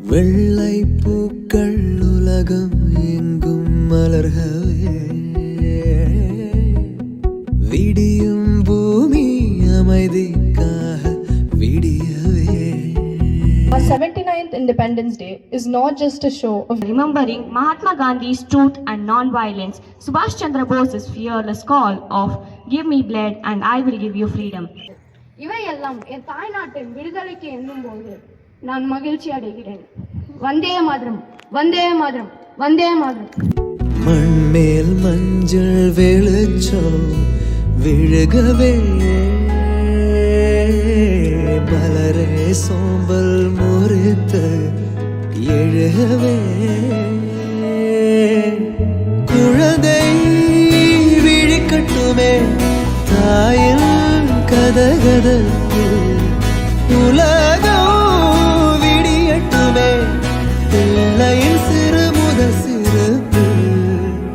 வெள்ளை பூக்கள் உலகம் எங்கும் மலர்கவே விடியும் பூமி அமைதிக்காக விடியவே. Our 79th Independence Day is not just a show of remembering Mahatma Gandhi's truth and non-violence, Subhash Chandra Bose's fearless call of "Give me blood and I will give you freedom." இவையெல்லாம் என் தாய்நாட்டின் விடுதலைக்கு எண்ணும்போது நான் மகிழ்ச்சி அடைகிறேன். வந்தே மாதரம், வந்தே மாதரம், வந்தே மாதரம். மண்மேல் மஞ்சள் வெளிச்சம் விழுகவே மலரே சோம்பல் முறித்து எழுகவே குழந்தை விழிக்கட்டுமே தாயின் கதகதத்தில் உலக